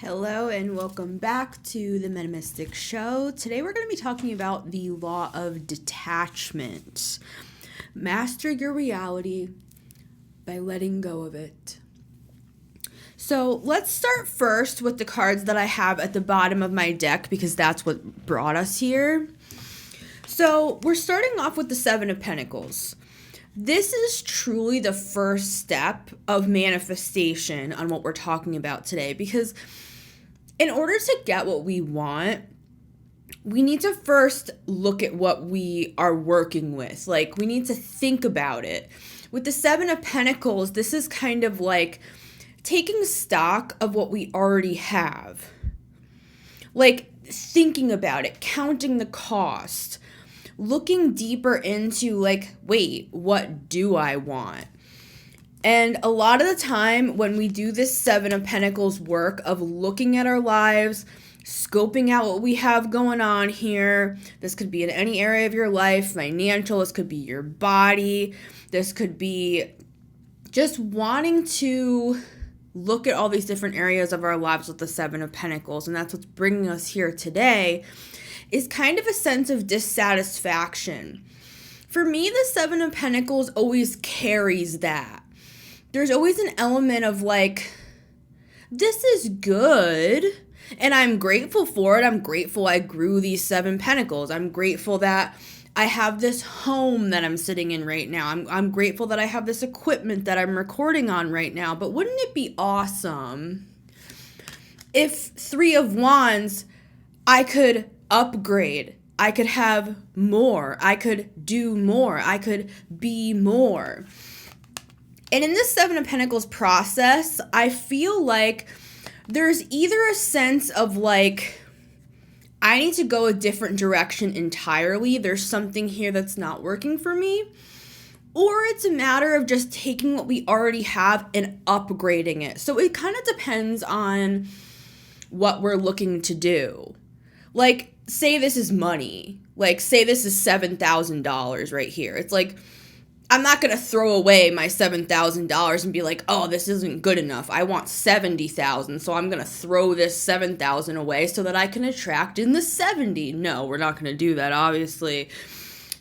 Hello and welcome back to the Metamystic Show. Today we're going to be talking about the law of detachment. Master your reality by letting go of it. So let's start first with the cards that I have at the bottom of my deck because that's what brought us here. So we're starting off with the Seven of Pentacles. This is truly the first step of manifestation on what we're talking about today because in order to get what we want, we need to first look at what we are working with. Like, we need to think about it. With the Seven of Pentacles, this is kind of like taking stock of what we already have. Like, thinking about it, counting the cost, looking deeper into, like, wait, what do I want? And a lot of the time when we do this Seven of Pentacles work of looking at our lives, scoping out what we have going on here, this could be in any area of your life, financial, this could be your body, this could be just wanting to look at all these different areas of our lives with the Seven of Pentacles, and that's what's bringing us here today, is kind of a sense of dissatisfaction. For me, the Seven of Pentacles always carries that. There's always an element of like, this is good, and I'm grateful for it. I'm grateful I grew these Seven Pentacles. I'm grateful that I have this home that I'm sitting in right now. I'm grateful that I have this equipment that I'm recording on right now. But wouldn't it be awesome if Three of Wands, I could upgrade, I could have more, I could do more, I could be more. And in this Seven of Pentacles process, I feel like there's either a sense of like, I need to go a different direction entirely. There's something here that's not working for me. Or it's a matter of just taking what we already have and upgrading it. So it kind of depends on what we're looking to do. Like, say this is money. Like, say this is $7,000 right here. It's like, I'm not going to throw away my $7,000 and be like, oh, this isn't good enough. I want $70,000, so I'm going to throw this $7,000 away so that I can attract in the 70. No, we're not going to do that, obviously.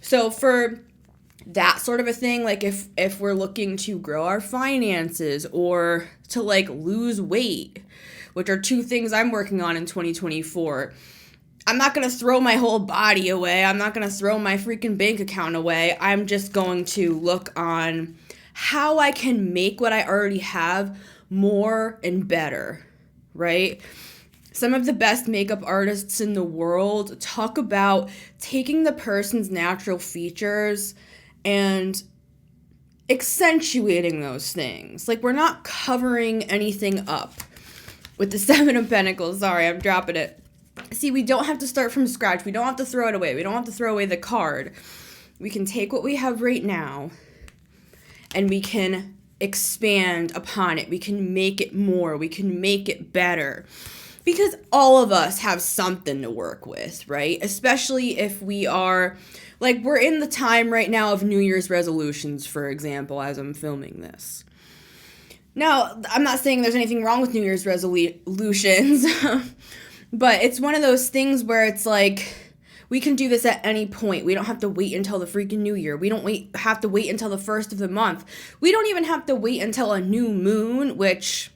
So for that sort of a thing, like if we're looking to grow our finances or to like lose weight, which are two things I'm working on in 2024, I'm not going to throw my whole body away. I'm not going to throw my freaking bank account away. I'm just going to look on how I can make what I already have more and better, right? Some of the best makeup artists in the world talk about taking the person's natural features and accentuating those things. Like, we're not covering anything up. With the Seven of Pentacles, sorry, I'm dropping it. See, we don't have to start from scratch. We don't have to throw it away. We don't have to throw away the card. We can take what we have right now and we can expand upon it. We can make it more. We can make it better. Because all of us have something to work with, right? Especially if we are, like, we're in the time right now of New Year's resolutions, for example, as I'm filming this. Now, I'm not saying there's anything wrong with New Year's resolutions, but it's one of those things where it's like, we can do this at any point. We don't have to wait until the freaking New Year. We don't have to wait until the first of the month. We don't even have to wait until a new moon, which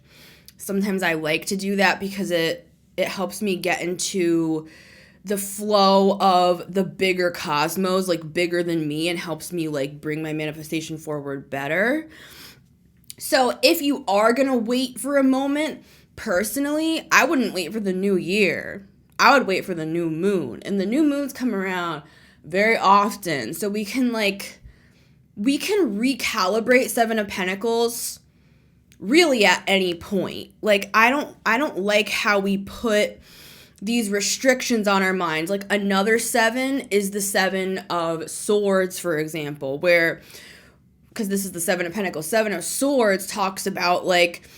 sometimes I like to do that because it helps me get into the flow of the bigger cosmos, like bigger than me, and helps me like bring my manifestation forward better. So if you are going to wait for a moment, personally, I wouldn't wait for the new year. I would wait for the new moon. And the new moons come around very often. So we can recalibrate Seven of Pentacles really at any point. Like, I don't like how we put these restrictions on our minds. Like, another seven is the Seven of Swords, for example, where, because this is the Seven of Pentacles, Seven of Swords talks about like,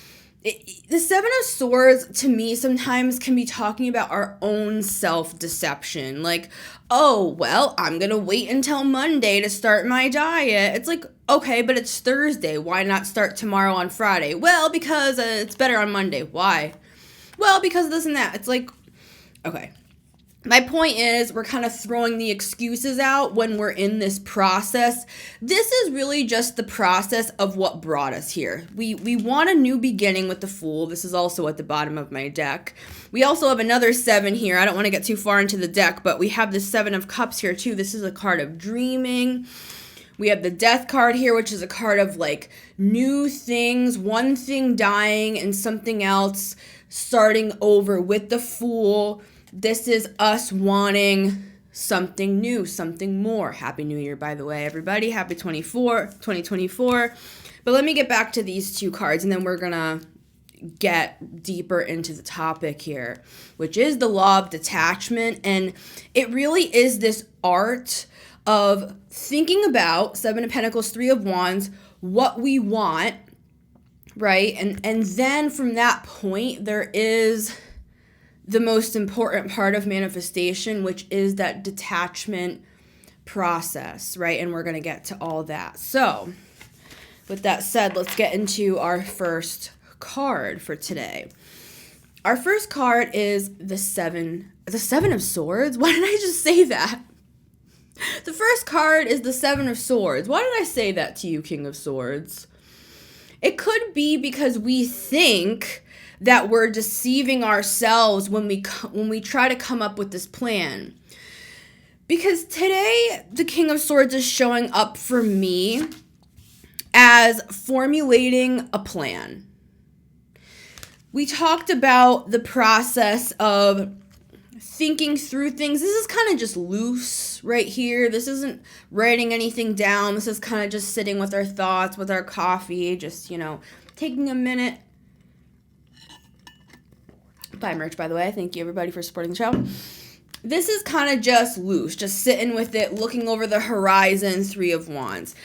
the Seven of Swords, to me, sometimes can be talking about our own self-deception. Like, oh, well, I'm going to wait until Monday to start my diet. It's like, okay, but it's Thursday. Why not start tomorrow on Friday? Well, because it's better on Monday. Why? well, because of this and that. It's like, okay. My point is, we're kind of throwing the excuses out when we're in this process. This is really just the process of what brought us here. We want a new beginning with the Fool. This is also at the bottom of my deck. We also have another 7 here. I don't want to get too far into the deck, but we have the 7 of Cups here too. This is a card of dreaming. We have the Death card here, which is a card of like new things, one thing dying and something else starting over with the Fool. This is us wanting something new, something more. Happy New Year, by the way, everybody. Happy 2024. But let me get back to these 2 cards, and then we're going to get deeper into the topic here, which is the law of detachment. And it really is this art of thinking about 7 of Pentacles, 3 of Wands, what we want, right? And then from that point, there is the most important part of manifestation, which is that detachment process, right? And we're going to get to all that. So with that said, let's get into our first card for today. Our first card is the 7 of Swords. Why did I just say that? The first card is the 7 of Swords. Why did I say that to you, King of Swords? It could be because we think that we're deceiving ourselves when we try to come up with this plan. Because today, the King of Swords is showing up for me as formulating a plan. We talked about the process of thinking through things. This is kind of just loose right here. This isn't writing anything down. This is kind of just sitting with our thoughts, with our coffee, just, taking a minute. Buy merch, by the way. Thank you, everybody, for supporting the show. This is kind of just loose, just sitting with it, looking over the horizon, 3 of Wands.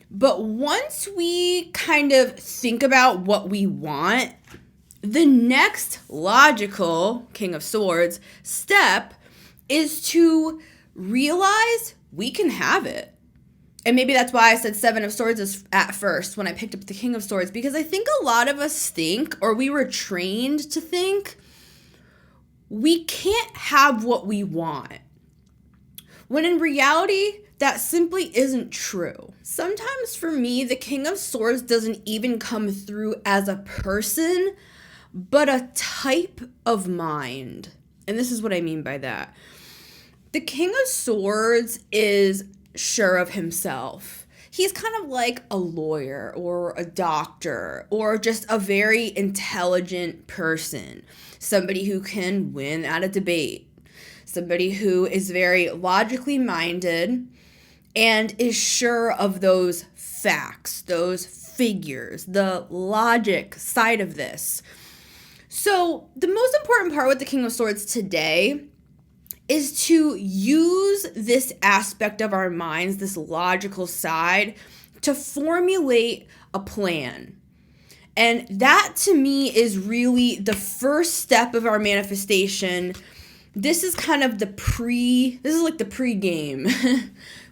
But once we kind of think about what we want, the next logical, King of Swords, step is to realize we can have it. And maybe that's why I said 7 of Swords is at first when I picked up the King of Swords, because I think a lot of us think, or we were trained to think, we can't have what we want. When in reality, that simply isn't true. Sometimes for me, the King of Swords doesn't even come through as a person, but a type of mind. And this is what I mean by that. The King of Swords is sure of himself. He's kind of like a lawyer or a doctor or just a very intelligent person. Somebody who can win at a debate. Somebody who is very logically minded and is sure of those facts, those figures, the logic side of this. So the most important part with the King of Swords today is to use this aspect of our minds, this logical side, to formulate a plan. And that to me is really the first step of our manifestation. This is kind of the pre-game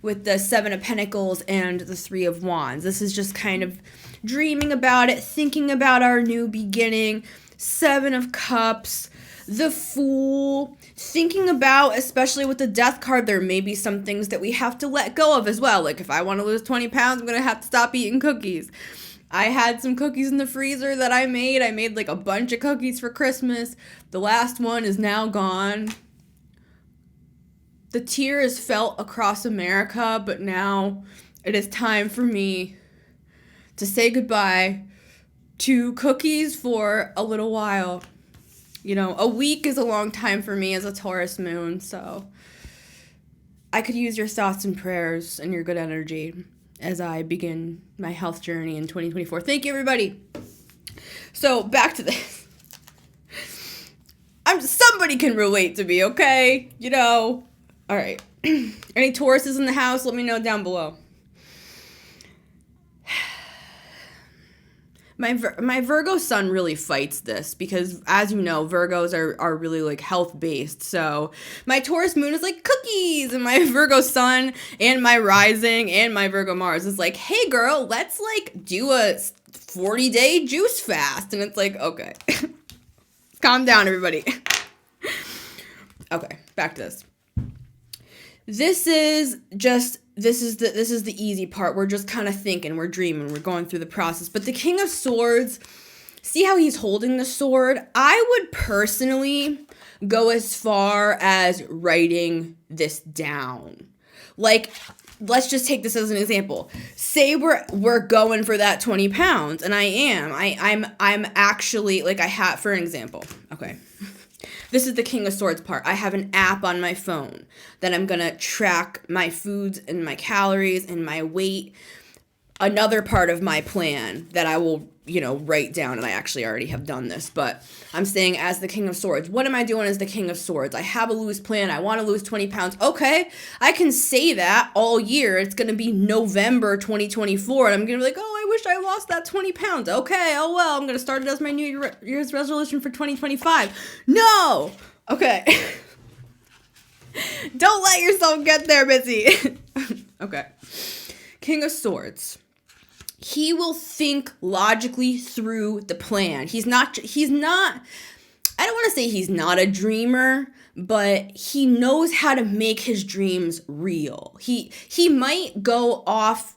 with the 7 of Pentacles and the 3 of Wands. This is just kind of dreaming about it, thinking about our new beginning. 7 of Cups, the Fool, thinking about, especially with the Death card, there may be some things that we have to let go of as well. Like if I want to lose 20 pounds, I'm going to have to stop eating cookies. I had some cookies in the freezer that I made. I made like a bunch of cookies for Christmas. The last one is now gone. The tear is felt across America, but now it is time for me to say goodbye to cookies for a little while. A week is a long time for me as a Taurus moon, so I could use your thoughts and prayers and your good energy as I begin my health journey in 2024. Thank you, everybody. So back to this. Somebody can relate to me, okay? All right. Any Tauruses in the house? Let me know down below. My Virgo sun really fights this because, as you know, Virgos are really like health based. So my Taurus moon is like cookies, and my Virgo sun and my rising and my Virgo Mars is like, hey girl, let's like do a 40-day juice fast. And it's like, okay. Calm down, everybody. Okay, back to this. This is the easy part. We're just kind of thinking, we're dreaming, we're going through the process. But the King of Swords, see how he's holding the sword? I would personally go as far as writing this down. Like, let's just take this as an example. Say we're going for that 20 pounds, and I am. I'm actually, like, I have, for an example. Okay. This is the King of Swords part. I have an app on my phone that I'm going to track my foods and my calories and my weight. Another part of my plan that I will, write down, and I actually already have done this, but I'm saying as the King of Swords, what am I doing as the King of Swords? I have a loose plan. I want to lose 20 pounds. Okay, I can say that all year. It's going to be November 2024, and I'm going to be like, oh, I wish I lost that 20 pounds. Okay, oh well, I'm going to start it as my New Year's resolution for 2025. No! Okay. Don't let yourself get there, Missy. Okay. King of Swords. He will think logically through the plan. He's not, I don't want to say he's not a dreamer, but he knows how to make his dreams real. He might go off,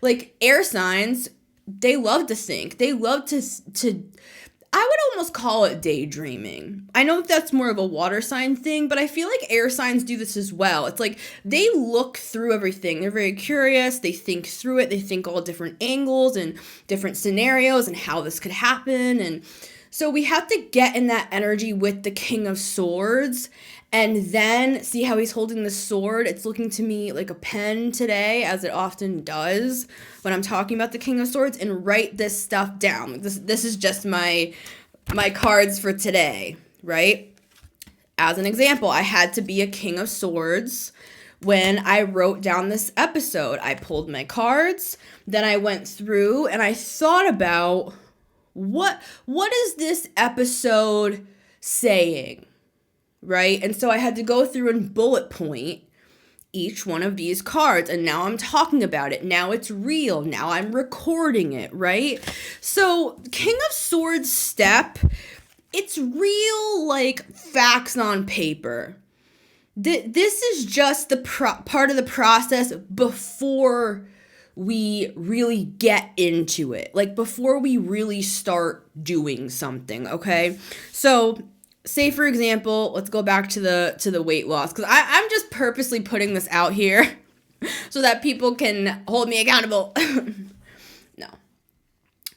like air signs, they love to think. They love to I would almost call it daydreaming. I know that's more of a water sign thing, but I feel like air signs do this as well. It's like they look through everything. They're very curious. They think through it. They think all different angles and different scenarios and how this could happen. And so we have to get in that energy with the King of Swords. And then see how he's holding the sword. It's looking to me like a pen today, as it often does when I'm talking about the King of Swords, and write this stuff down. This is just my cards for today, right? As an example, I had to be a King of Swords when I wrote down this episode. I pulled my cards, then I went through and I thought about what is this episode saying? Right? And so I had to go through and bullet point each one of these cards. And now I'm talking about it. Now it's real. Now I'm recording it, right? So King of Swords step, it's real like facts on paper. This is just the part of the process before we really get into it. Like before we really start doing something, okay? So say, for example, let's go back to the weight loss, because I'm just purposely putting this out here so that people can hold me accountable. No.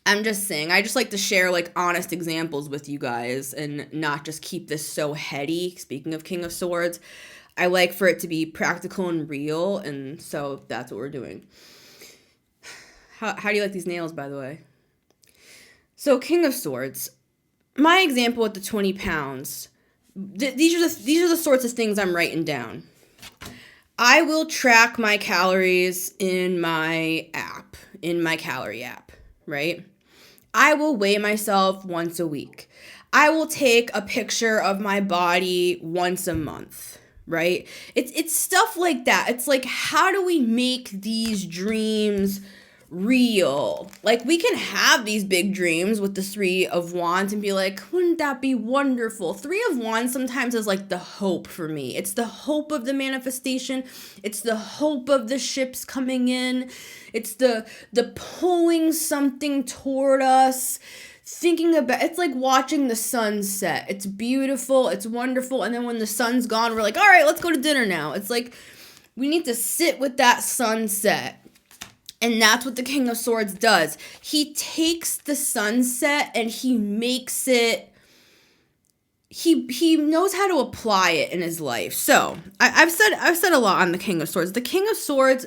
I'm just saying, I just like to share, like, honest examples with you guys and not just keep this so heady. Speaking of King of Swords, I like for it to be practical and real, and so that's what we're doing. How do you like these nails, by the way? So, King of Swords. My example with the 20 pounds, these are the sorts of things I'm writing down. I will track my calories in my app, in my calorie app, right? I will weigh myself once a week. I will take a picture of my body once a month, right? It's stuff like that. It's like, how do we make these dreams real? Like, we can have these big dreams with the Three of Wands and be like, wouldn't that be wonderful? Three of Wands sometimes is like the hope for me. It's the hope of the manifestation. It's the hope of the ships coming in. It's the pulling something toward us. Thinking about, it's like watching the sun set. It's beautiful. It's wonderful. And then when the sun's gone, we're like, all right, let's go to dinner now. It's like we need to sit with that sunset. And that's what the King of Swords does. He takes the sunset and he makes it, he knows how to apply it in his life. So I've said a lot on the King of Swords. The King of Swords,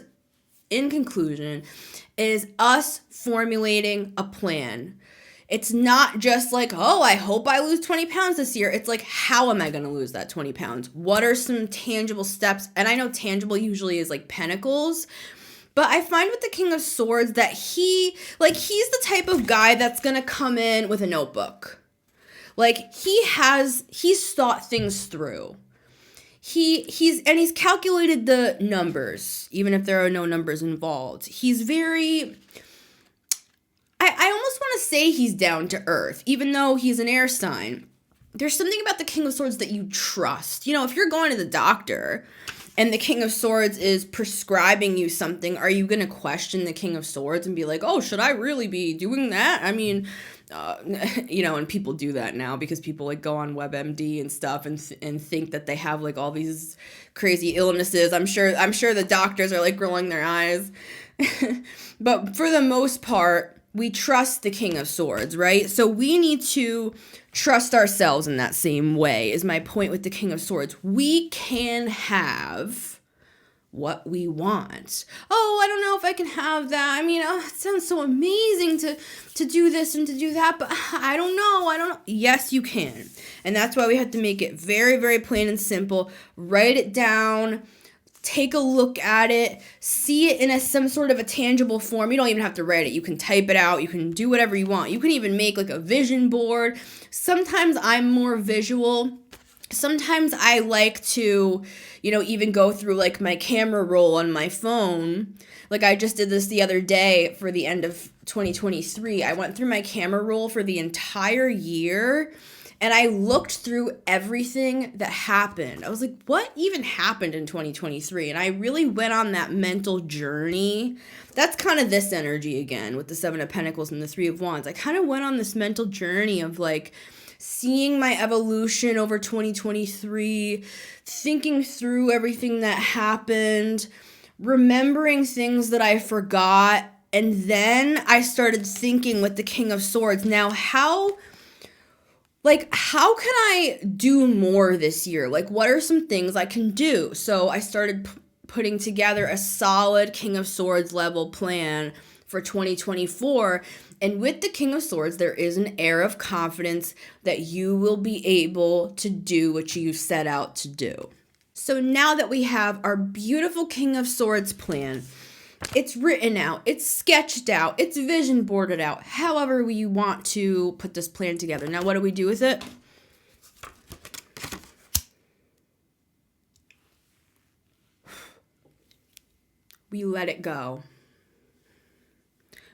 in conclusion, is us formulating a plan. It's not just like, oh, I hope I lose 20 pounds this year. It's like, how am I going to lose that 20 pounds? What are some tangible steps? And I know tangible usually is like pentacles. But I find with the King of Swords that he's the type of guy that's going to come in with a notebook. Like, he's thought things through. He's calculated the numbers, even if there are no numbers involved. He's very, I almost want to say he's down to earth, even though he's an air sign. there's something about the King of Swords that you trust. You know, if you're going to the doctor and the King of Swords is prescribing you something, are you going to question the King of Swords and be like, oh, should I really be doing that? I mean, you know, and people do that now because people like go on WebMD and stuff and think that they have like all these crazy illnesses. I'm sure the doctors are like rolling their eyes. But for the most part, we trust the King of Swords, right? So we need to trust ourselves in that same way, is my point with the King of Swords. We can have what we want. Oh, I don't know if I can have that. I mean, it sounds so amazing to do this and to do that, but I don't know. Yes, you can. And that's why we have to make it very, very plain and simple. Write it down. Take a look at it, see it in some sort of a tangible form. You don't even have to write it. You can type it out. You can do whatever you want. You can even make like a vision board. Sometimes I'm more visual. Sometimes I like to, you know, even go through like my camera roll on my phone. Like I just did this the other day for the end of 2023. I went through my camera roll for the entire year. And I looked through everything that happened. I was like, what even happened in 2023? And I really went on that mental journey. That's kind of this energy again with the Seven of Pentacles and the Three of Wands. I kind of went on this mental journey of like seeing my evolution over 2023, thinking through everything that happened, remembering things that I forgot. And then I started thinking with the King of Swords, now how can I do more this year? Like, what are some things I can do? So I started putting together a solid King of Swords level plan for 2024. And with the King of Swords, there is an air of confidence that you will be able to do what you set out to do. So now that we have our beautiful King of Swords plan, it's written out, it's sketched out, it's vision boarded out, however we want to put this plan together. Now, what do we do with it? We let it go.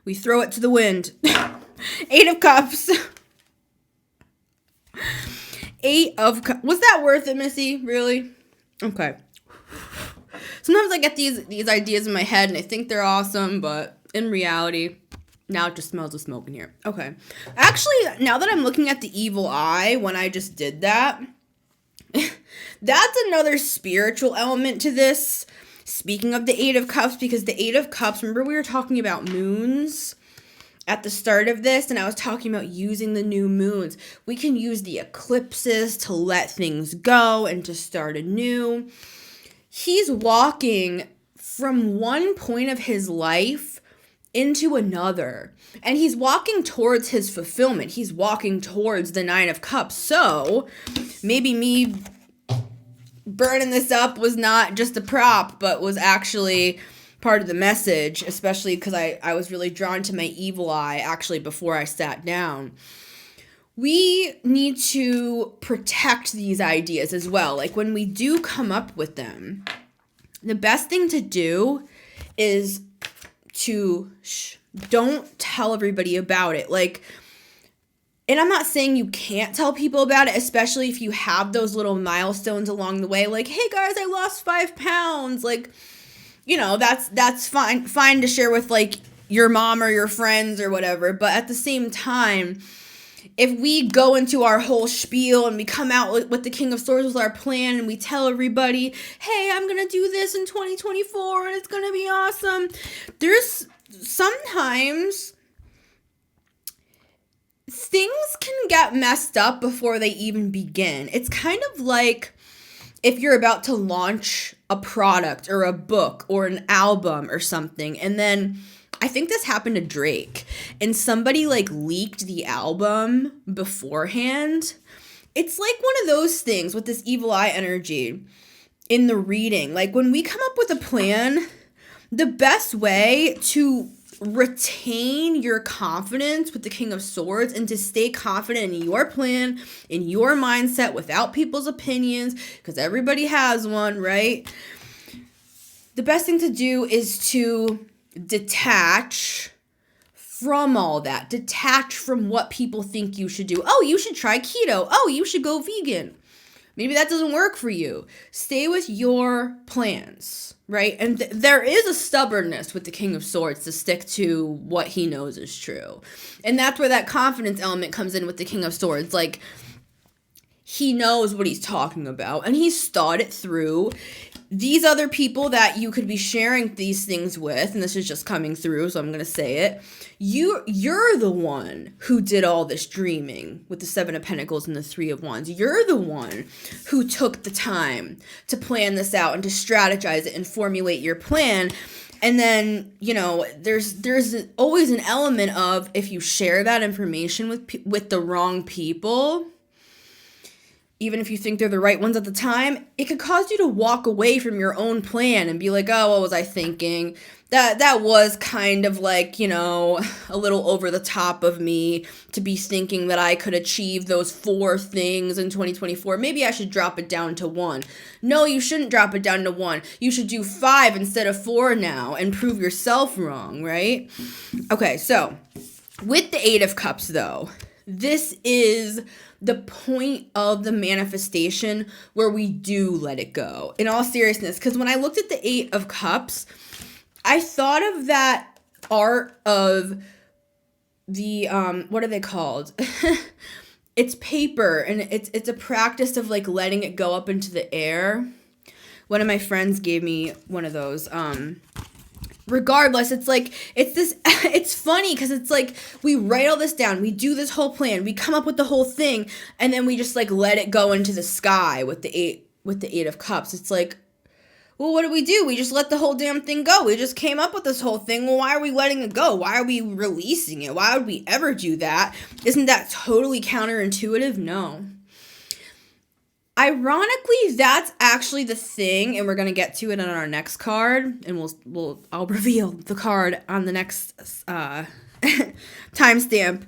We throw it to the wind. 8 of Cups. 8 of Cups. Was that worth it, Missy? Really? Okay. Sometimes I get these ideas in my head and I think they're awesome, but in reality, now it just smells of smoke in here. Okay. Actually, now that I'm looking at the evil eye, when I just did that, that's another spiritual element to this. Speaking of the 8 of Cups, because the 8 of Cups, remember we were talking about moons at the start of this, and I was talking about using the new moons. We can use the eclipses to let things go and to start anew. He's walking from one point of his life into another. And he's walking towards his fulfillment. He's walking towards the 9 of Cups. So maybe me burning this up was not just a prop, but was actually part of the message, especially because I was really drawn to my evil eye actually before I sat down. We need to protect these ideas as well. Like when we do come up with them, the best thing to do is to don't tell everybody about it. Like, and I'm not saying you can't tell people about it, especially if you have those little milestones along the way. Like, hey guys, I lost 5 pounds. Like, you know, that's fine to share with like your mom or your friends or whatever. But at the same time, if we go into our whole spiel and we come out with the King of Swords with our plan and we tell everybody, hey, I'm going to do this in 2024 and it's going to be awesome. There's sometimes things can get messed up before they even begin. It's kind of like if you're about to launch a product or a book or an album or something, and then I think this happened to Drake, and somebody like leaked the album beforehand. It's like one of those things with this evil eye energy in the reading. Like when we come up with a plan, the best way to retain your confidence with the King of Swords and to stay confident in your plan, in your mindset without people's opinions, because everybody has one, right? The best thing to do is to detach from all that. Detach from what people think you should do. Oh, you should try keto. Oh, you should go vegan. Maybe that doesn't work for you. Stay with your plans, right? And there is a stubbornness with the King of Swords to stick to what he knows is true. And that's where that confidence element comes in with the King of Swords. Like, he knows what he's talking about, and he's thought it through. These other people that you could be sharing these things with, and this is just coming through, so I'm going to say it. You're the one who did all this dreaming with the Seven of Pentacles and the Three of Wands. You're the one who took the time to plan this out and to strategize it and formulate your plan. And then, you know, there's always an element of, if you share that information with the wrong people, even if you think they're the right ones at the time, it could cause you to walk away from your own plan and be like, oh, what was I thinking? That was kind of like, you know, a little over the top of me to be thinking that I could achieve those 4 things in 2024. Maybe I should drop it down to 1. No, you shouldn't drop it down to 1. You should do 5 instead of 4 now and prove yourself wrong, right? Okay, so with the 8 of Cups, though, this is the point of the manifestation where we do let it go. In all seriousness, because when I looked at the 8 of Cups, I thought of that art of the, what are they called? It's paper, and it's a practice of, like, letting it go up into the air. One of my friends gave me one of those, regardless, it's like, it's funny because it's like, we write all this down, we do this whole plan, we come up with the whole thing, and then we just, like, let it go into the sky with the 8 of Cups. It's like, well, what do? We just let the whole damn thing go. We just came up with this whole thing. Well, why are we letting it go? Why are we releasing it? Why would we ever do that? Isn't that totally counterintuitive? No. Ironically, that's actually the thing, and we're going to get to it on our next card, and I'll reveal the card on the next timestamp.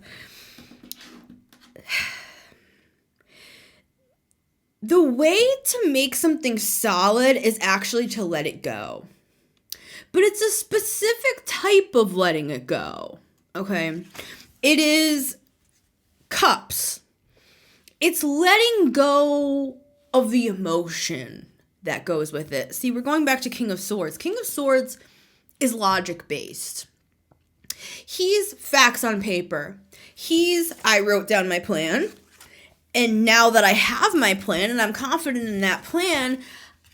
The way to make something solid is actually to let it go. But it's a specific type of letting it go, okay? It is cups. It's letting go of the emotion that goes with it. See, we're going back to King of Swords. King of Swords is logic-based. He's facts on paper. I wrote down my plan, and now that I have my plan and I'm confident in that plan,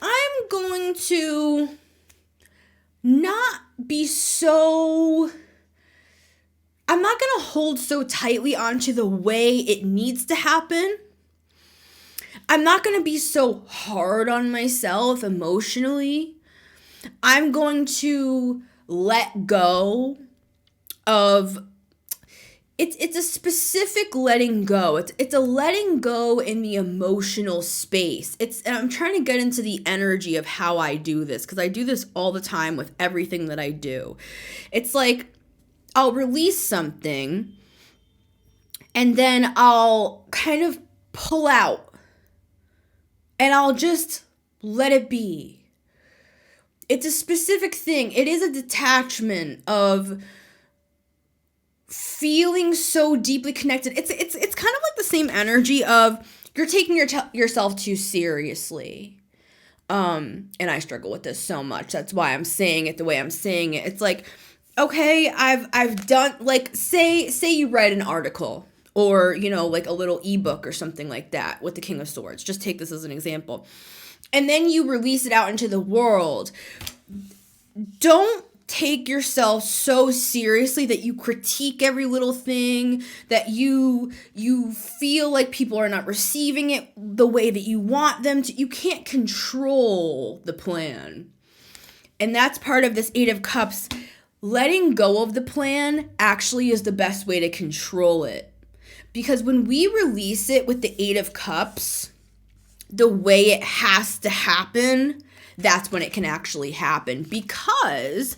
I'm going to not be so... I'm not going to hold so tightly onto the way it needs to happen. I'm not going to be so hard on myself emotionally. I'm going to let go of... It's a specific letting go. It's a letting go in the emotional space. And I'm trying to get into the energy of how I do this, because I do this all the time with everything that I do. It's like, I'll release something, and then I'll kind of pull out, and I'll just let it be. It's a specific thing. It is a detachment of feeling so deeply connected. It's kind of like the same energy of you're taking yourself too seriously. And I struggle with this so much. That's why I'm saying it the way I'm saying it. It's like, okay, I've done, like, say you write an article, or, you know, like a little ebook or something like that with the King of Swords. Just take this as an example. And then you release it out into the world. Don't take yourself so seriously that you critique every little thing, that you feel like people are not receiving it the way that you want them to. You can't control the plan. And that's part of this 8 of Cups. Letting go of the plan actually is the best way to control it. Because when we release it with the 8 of Cups, the way it has to happen, that's when it can actually happen. Because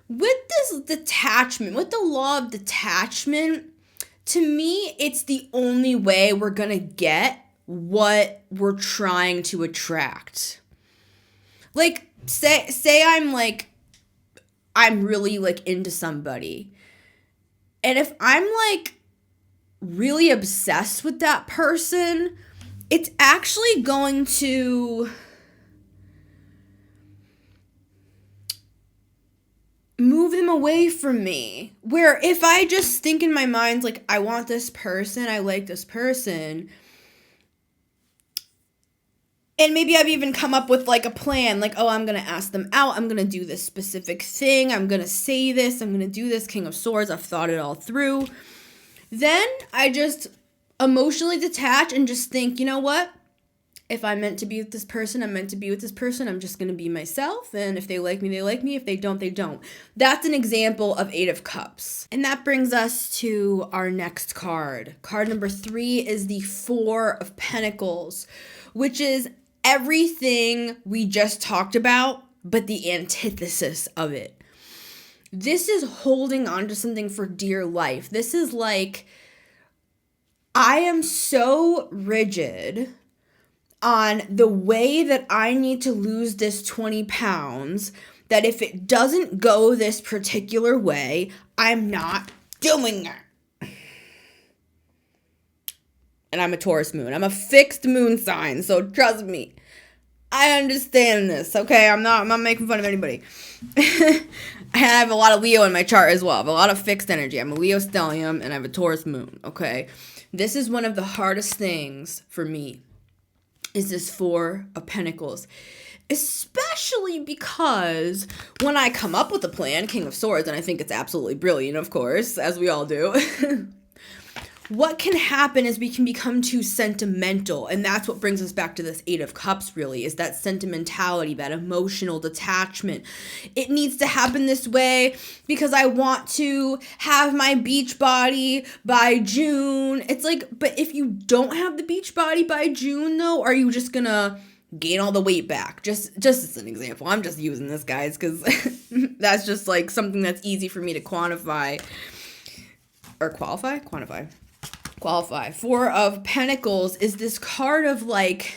with this detachment, with the law of detachment, to me, it's the only way we're going to get what we're trying to attract. Like, say I'm really, like, into somebody, And if I'm like really obsessed with that person, it's actually going to move them away from me. Where if I just think in my mind, like, I want this person, I like this person, and maybe I've even come up with like a plan, like, oh, I'm going to ask them out, I'm going to do this specific thing, I'm going to say this, I'm going to do this, King of Swords, I've thought it all through. Then I just emotionally detach and just think, you know what? If I'm meant to be with this person, I'm meant to be with this person. I'm just going to be myself. And if they like me, they like me. If they don't, they don't. That's an example of 8 of Cups. And that brings us to our next card. Card number 3 is the 4 of Pentacles, which is everything we just talked about, but the antithesis of it. This is holding on to something for dear life. This is like, I am so rigid on the way that I need to lose this 20 pounds that if it doesn't go this particular way, I'm not doing it. And I'm a Taurus moon. I'm a fixed moon sign, so trust me. I understand this, okay? I'm not making fun of anybody. I have a lot of Leo in my chart as well. I have a lot of fixed energy. I'm a Leo stellium and I have a Taurus moon, okay? This is one of the hardest things for me, is this 4 of Pentacles. Especially because when I come up with a plan, King of Swords, and I think it's absolutely brilliant, of course, as we all do, what can happen is we can become too sentimental. And that's what brings us back to this 8 of Cups, really, is that sentimentality, that emotional detachment. It needs to happen this way because I want to have my beach body by June. It's like, but if you don't have the beach body by June, though, are you just gonna gain all the weight back? Just as an example. I'm just using this, guys, because that's just like something that's easy for me to quantify. Or qualify. 4 of Pentacles is this card of like,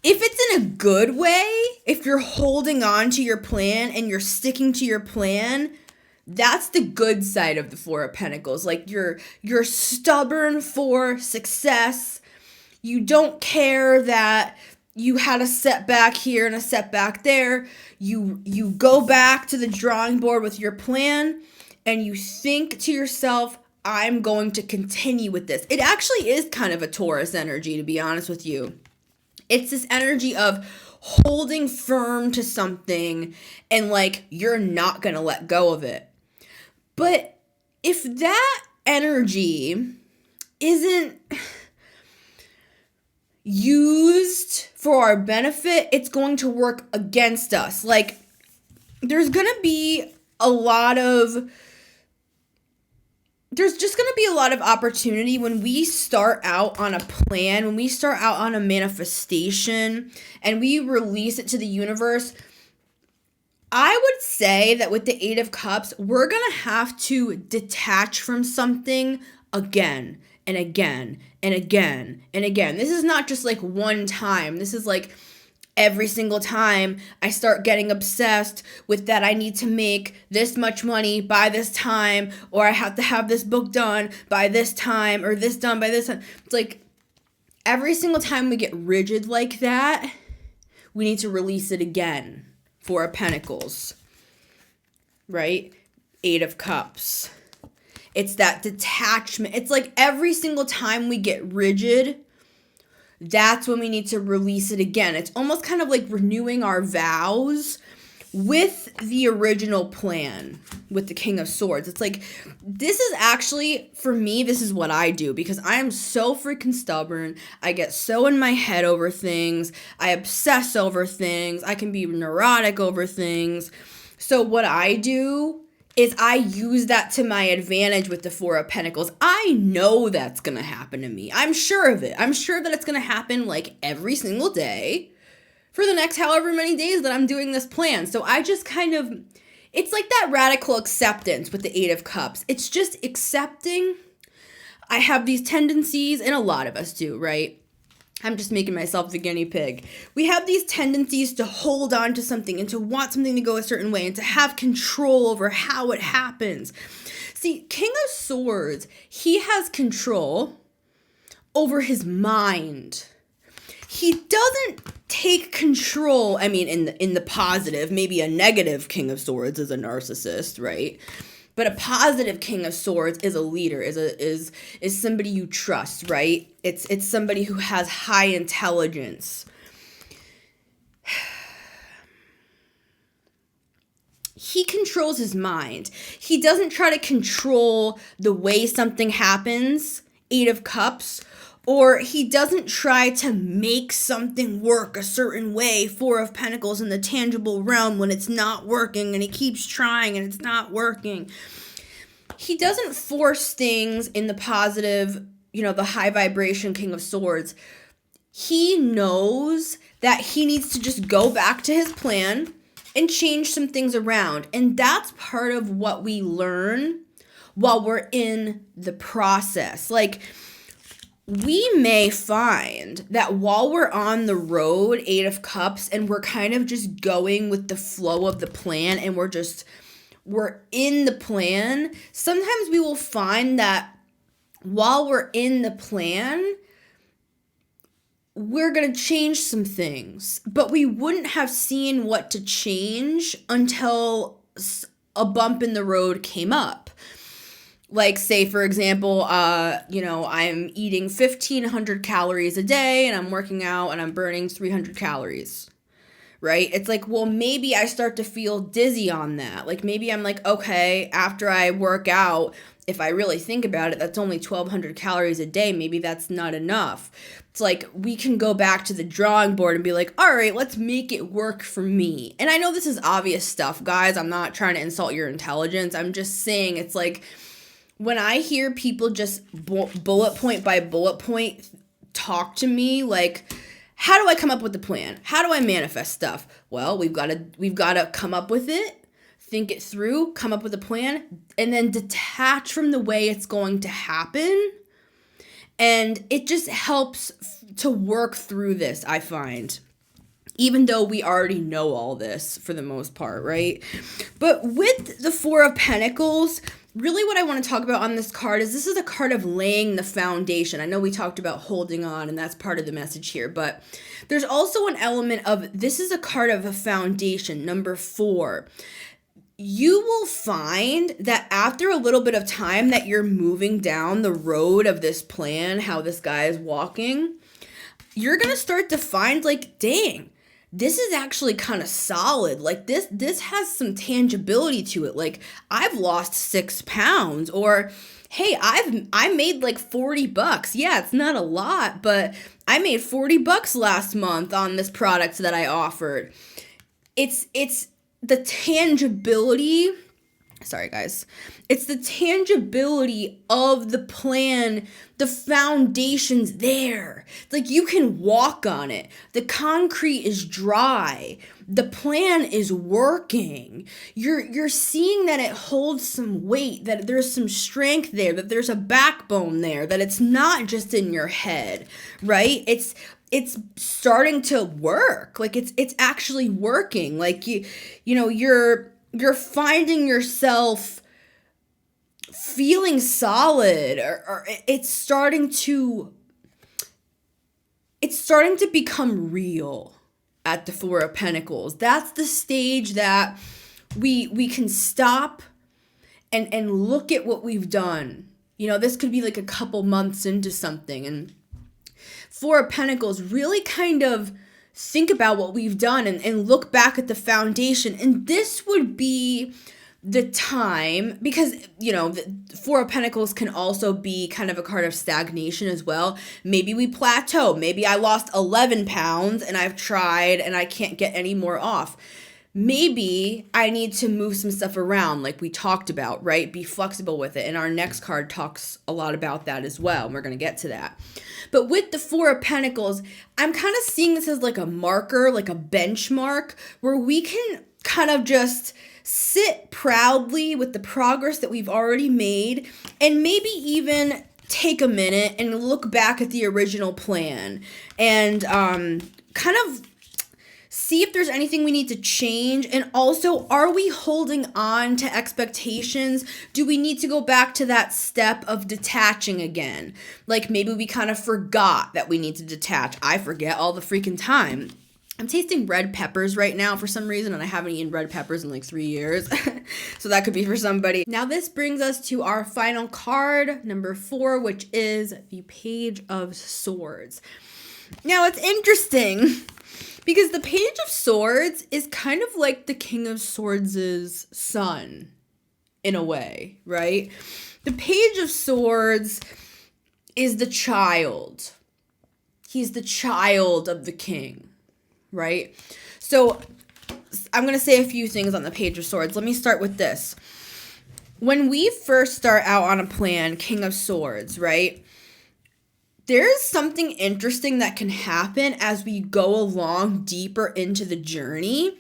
if it's in a good way, if you're holding on to your plan and you're sticking to your plan, that's the good side of the 4 of Pentacles. Like you're stubborn for success. You don't care that you had a setback here and a setback there. You go back to the drawing board with your plan and you think to yourself, I'm going to continue with this. It actually is kind of a Taurus energy, to be honest with you. It's this energy of holding firm to something and like you're not going to let go of it. But if that energy isn't used for our benefit, it's going to work against us. Like there's just going to be a lot of opportunity when we start out on a plan, when we start out on a manifestation and we release it to the universe. I would say that with the 8 of Cups, we're going to have to detach from something again and again and again and again. This is not just like one time. This is like every single time I start getting obsessed with that I need to make this much money by this time, or I have to have this book done by this time, or this done by this time. It's like every single time we get rigid like that, we need to release it again. 4 of Pentacles, right? 8 of Cups. It's that detachment. It's like every single time we get rigid, that's when we need to release it again. It's almost kind of like renewing our vows with the original plan with the King of Swords. It's like, this is actually, for me, this is what I do because I am so freaking stubborn. I get so in my head over things. I obsess over things. I can be neurotic over things. So what I do is I use that to my advantage with the 4 of Pentacles. I know that's going to happen to me. I'm sure of it. I'm sure that it's going to happen like every single day for the next however many days that I'm doing this plan. So I just kind of, it's like that radical acceptance with the 8 of Cups. It's just accepting I have these tendencies, and a lot of us do, right? I'm just making myself the guinea pig. We have these tendencies to hold on to something and to want something to go a certain way and to have control over how it happens. See, King of Swords, he has control over his mind. He doesn't take control, I mean, in the positive. Maybe a negative King of Swords is a narcissist, right? But a positive King of Swords is a leader, is somebody you trust, right? It's somebody who has high intelligence. He controls his mind. He doesn't try to control the way something happens, 8 of Cups, or he doesn't try to make something work a certain way, 4 of Pentacles in the tangible realm when it's not working, and he keeps trying and it's not working. He doesn't force things in the positive, the high vibration King of Swords. He knows that he needs to just go back to his plan and change some things around. And that's part of what we learn while we're in the process. Like, we may find that while we're on the road, 8 of Cups, and we're kind of just going with the flow of the plan, and we're in the plan, sometimes we will find that while we're in the plan, we're going to change some things, but we wouldn't have seen what to change until a bump in the road came up. Like, say, for example, I'm eating 1,500 calories a day and I'm working out and I'm burning 300 calories, right? It's like, well, maybe I start to feel dizzy on that. Like, maybe I'm like, okay, after I work out, if I really think about it, that's only 1,200 calories a day. Maybe that's not enough. It's like, we can go back to the drawing board and be like, all right, let's make it work for me. And I know this is obvious stuff, guys. I'm not trying to insult your intelligence. I'm just saying, it's like, when I hear people just bullet point by bullet point talk to me, like, how do I come up with the plan? How do I manifest stuff? Well, we've got to come up with it, think it through, come up with a plan, and then detach from the way it's going to happen. And it just helps to work through this, I find. Even though we already know all this for the most part, right? But with the 4 of Pentacles, really what I want to talk about on this card is this is a card of laying the foundation. I know we talked about holding on, and that's part of the message here, but there's also an element of this is a card of a foundation, number 4. You will find that after a little bit of time that you're moving down the road of this plan, how this guy is walking, you're going to start to find, like, dang, this is actually kind of solid. Like, this has some tangibility to it. Like, I've lost 6 pounds, or hey, I made like $40. Yeah, it's not a lot, but I made $40 last month on this product that I offered. It's the tangibility. Sorry, guys. It's the tangibility of the plan. The foundation's there. It's like you can walk on it. The concrete is dry. The plan is working. You're seeing that it holds some weight, that there's some strength there, that there's a backbone there, that it's not just in your head, right? It's starting to work. Like it's actually working. Like you're finding yourself feeling solid, or it's starting to become real at the 4 of Pentacles. That's the stage that we can stop and look at what we've done. This could be like a couple months into something, and 4 of Pentacles, really kind of think about what we've done and look back at the foundation. And this would be the time, because, the 4 of Pentacles can also be kind of a card of stagnation as well. Maybe we plateau. Maybe I lost 11 pounds and I've tried and I can't get any more off. Maybe I need to move some stuff around like we talked about, right? Be flexible with it. And our next card talks a lot about that as well. And we're going to get to that. But with the 4 of Pentacles, I'm kind of seeing this as like a marker, like a benchmark, where we can kind of just sit proudly with the progress that we've already made, and maybe even take a minute and look back at the original plan and kind of see if there's anything we need to change. And also, are we holding on to expectations? Do we need to go back to that step of detaching again? Like maybe we kind of forgot that we need to detach. I forget all the freaking time. I'm tasting red peppers right now for some reason, and I haven't eaten red peppers in like 3 years. So that could be for somebody. Now this brings us to our final card, number 4, which is the Page of Swords. Now it's interesting because the Page of Swords is kind of like the King of Swords' son in a way, right? The Page of Swords is the child. He's the child of the king, right? So I'm going to say a few things on the Page of Swords. Let me start with this. When we first start out on a plan, King of Swords, right? There's something interesting that can happen as we go along deeper into the journey.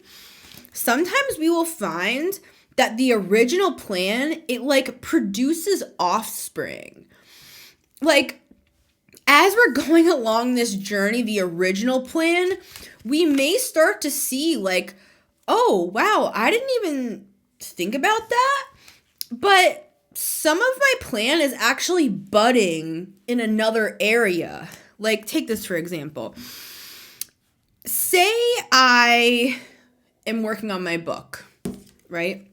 Sometimes we will find that the original plan, it like produces offspring. Like, as we're going along this journey, the original plan, we may start to see like, oh, wow, I didn't even think about that. But some of my plan is actually budding in another area. Like, take this for example. Say I am working on my book, right?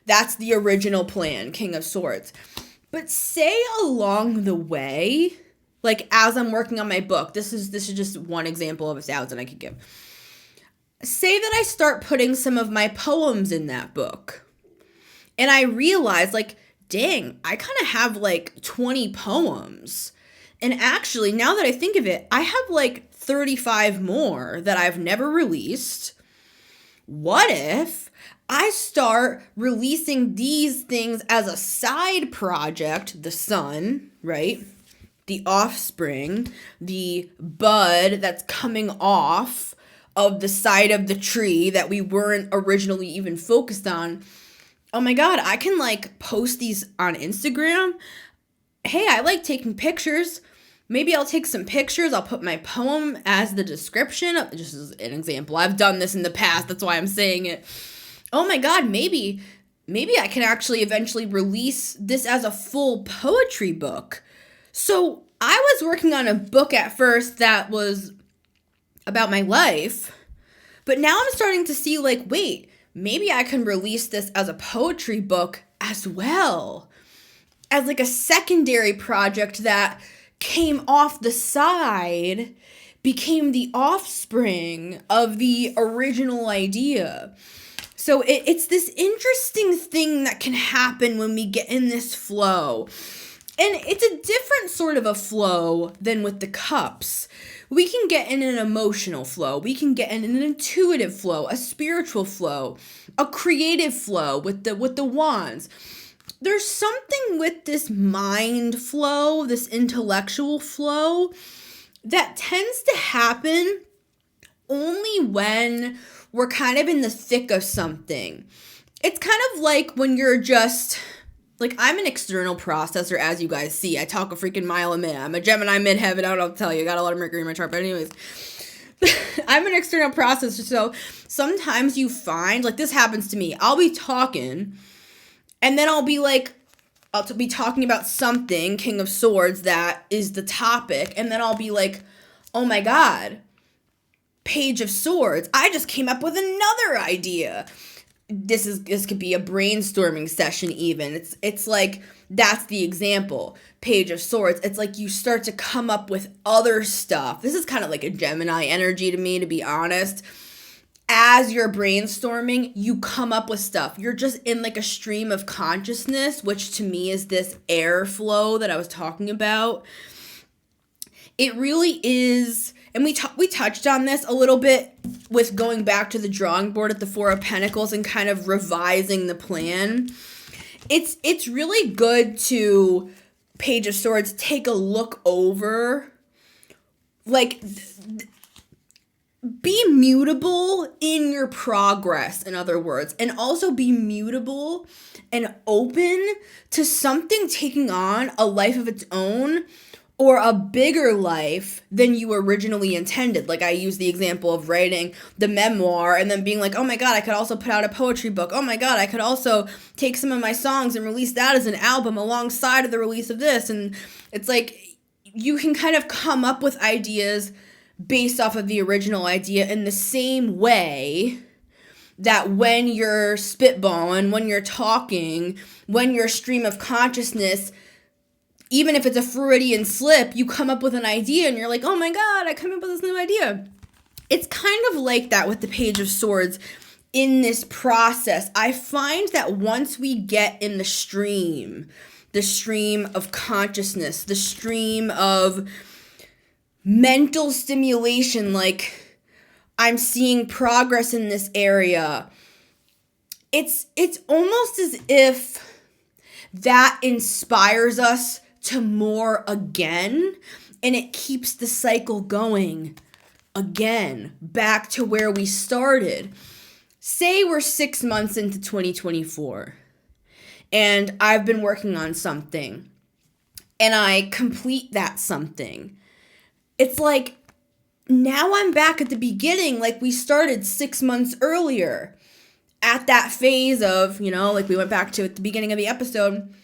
That's the original plan, King of Swords. But say along the way, like as I'm working on my book, this is just one example of 1,000 I could give. Say that I start putting some of my poems in that book. And I realized, like, dang, I kind of have like 20 poems. And actually, now that I think of it, I have like 35 more that I've never released. What if I start releasing these things as a side project, the son, right? The offspring, the bud that's coming off of the side of the tree that we weren't originally even focused on. Oh my God, I can like post these on Instagram. Hey, I like taking pictures. Maybe I'll take some pictures. I'll put my poem as the description. Just as an example. I've done this in the past. That's why I'm saying it. Oh my God, maybe I can actually eventually release this as a full poetry book. So I was working on a book at first that was about my life. But now I'm starting to see like, wait, maybe I can release this as a poetry book as well. As like a secondary project that came off the side, became the offspring of the original idea. So it's this interesting thing that can happen when we get in this flow. And it's a different sort of a flow than with the cups. We can get in an emotional flow. We can get in an intuitive flow, a spiritual flow, a creative flow with the wands. There's something with this mind flow, this intellectual flow, that tends to happen only when we're kind of in the thick of something. It's kind of like when you're just, like, I'm an external processor, as you guys see. I talk a freaking mile a minute. I'm a Gemini midheaven. I don't know what to tell you. I got a lot of Mercury in my chart. But anyways, I'm an external processor. So sometimes you find, like this happens to me. I'll be talking and then I'll be talking about something, King of Swords, that is the topic. And then I'll be like, oh my God, Page of Swords. I just came up with another idea. This could be a brainstorming session even. It's like, that's the example. Page of Swords. It's like you start to come up with other stuff. This is kind of like a Gemini energy to me, to be honest. As you're brainstorming, you come up with stuff. You're just in like a stream of consciousness, which to me is this airflow that I was talking about. It really is, and we touched on this a little bit with going back to the drawing board at the Four of Pentacles and kind of revising the plan. It's really good to, Page of Swords, take a look over, like, be mutable in your progress, in other words, and also be mutable and open to something taking on a life of its own, or a bigger life than you originally intended. Like I use the example of writing the memoir and then being like, oh my God, I could also put out a poetry book. Oh my God, I could also take some of my songs and release that as an album alongside of the release of this. And it's like you can kind of come up with ideas based off of the original idea in the same way that when you're spitballing, when you're talking, when your stream of consciousness, even if it's a Freudian slip, you come up with an idea and you're like, oh my God, I come up with this new idea. It's kind of like that with the Page of Swords in this process. I find that once we get in the stream of consciousness, the stream of mental stimulation, like I'm seeing progress in this area, it's almost as if that inspires us to more again, and it keeps the cycle going again back to where we started. Say we're 6 months into 2024 and I've been working on something and I complete that something. It's like now I'm back at the beginning, like we started 6 months earlier at that phase of, like we went back to at the beginning of the episode.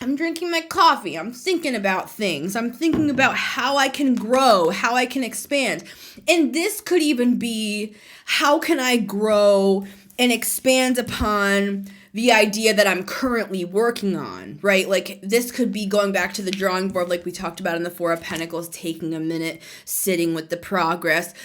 I'm drinking my coffee. I'm thinking about things. I'm thinking about how I can grow, how I can expand. And this could even be, how can I grow and expand upon the idea that I'm currently working on, right? Like this could be going back to the drawing board like we talked about in the Four of Pentacles, taking a minute, sitting with the progress.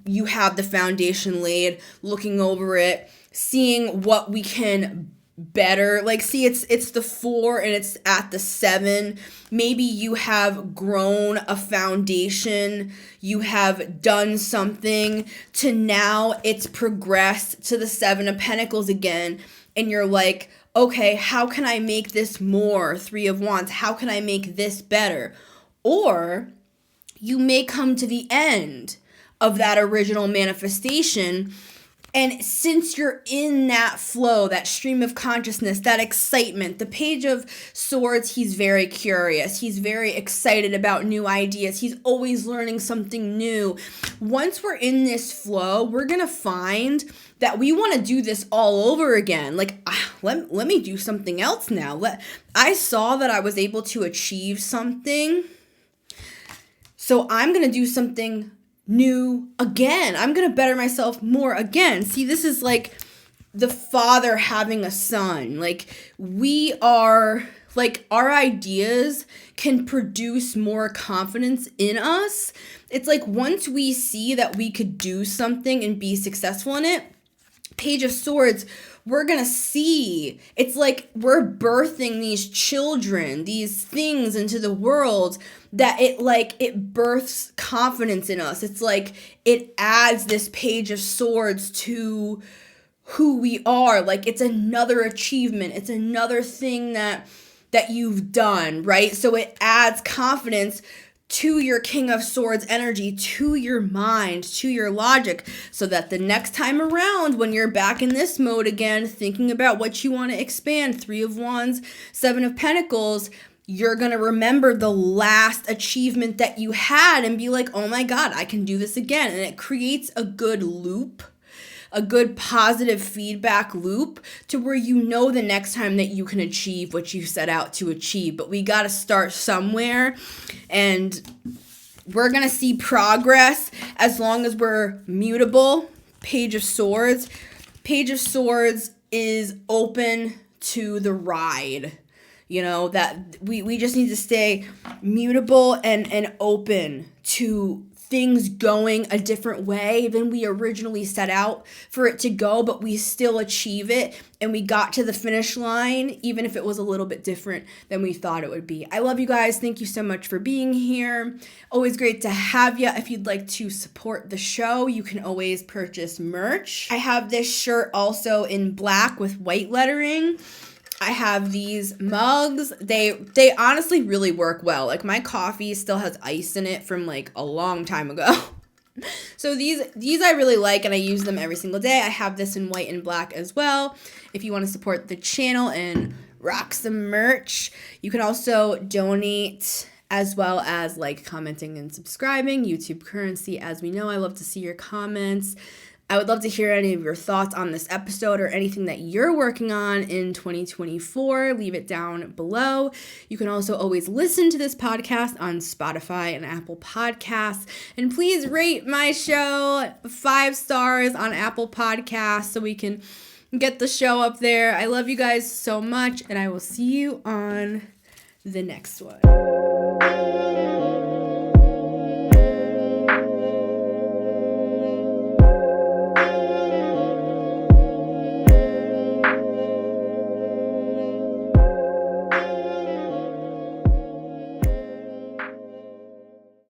You have the foundation laid, looking over it, seeing what we can better. Like, see, it's the 4 and it's at the 7. Maybe you have grown a foundation, you have done something to now it's progressed to the 7 of Pentacles again, and you're like, okay, how can I make this more? 3 of Wands, how can I make this better? Or you may come to the end of that original manifestation, and since you're in that flow, that stream of consciousness, that excitement, the Page of Swords, he's very curious. He's very excited about new ideas. He's always learning something new. Once we're in this flow, we're going to find that we want to do this all over again. Like, let me do something else now. I saw that I was able to achieve something, so I'm going to do something new again. I'm going to better myself more again. See, this is like the father having a son. Like we are, like our ideas can produce more confidence in us. It's like once we see that we could do something and be successful in it, Page of Swords, we're going to see, it's like we're birthing these children, these things into the world that it births confidence in us. It's like it adds this Page of Swords to who we are. Like it's another achievement. It's another thing that you've done, right? So it adds confidence to your King of Swords energy, to your mind, to your logic, so that the next time around when you're back in this mode again, thinking about what you want to expand, 3 of Wands, 7 of Pentacles, you're going to remember the last achievement that you had and be like, oh my God, I can do this again. And it creates a good loop, a good positive feedback loop to where you know the next time that you can achieve what you set out to achieve. But we got to start somewhere, and we're going to see progress as long as we're mutable. Page of Swords. Page of Swords is open to the ride. That we just need to stay mutable and open to things going a different way than we originally set out for it to go, but we still achieve it and we got to the finish line, even if it was a little bit different than we thought it would be. I love you guys. Thank you so much for being here. Always great to have you. If you'd like to support the show, you can always purchase merch. I have this shirt also in black with white lettering. I have these mugs. They honestly really work well. Like my coffee still has ice in it from like a long time ago. So these I really like and I use them every single day. I have this in white and black as well. If you want to support the channel and rock some merch. You can also donate as well as like commenting and subscribing. YouTube currency, as we know. I love to see your comments. I would love to hear any of your thoughts on this episode or anything that you're working on in 2024. Leave it down below. You can also always listen to this podcast on Spotify and Apple Podcasts. And please rate my show 5 stars on Apple Podcasts so we can get the show up there. I love you guys so much, and I will see you on the next one.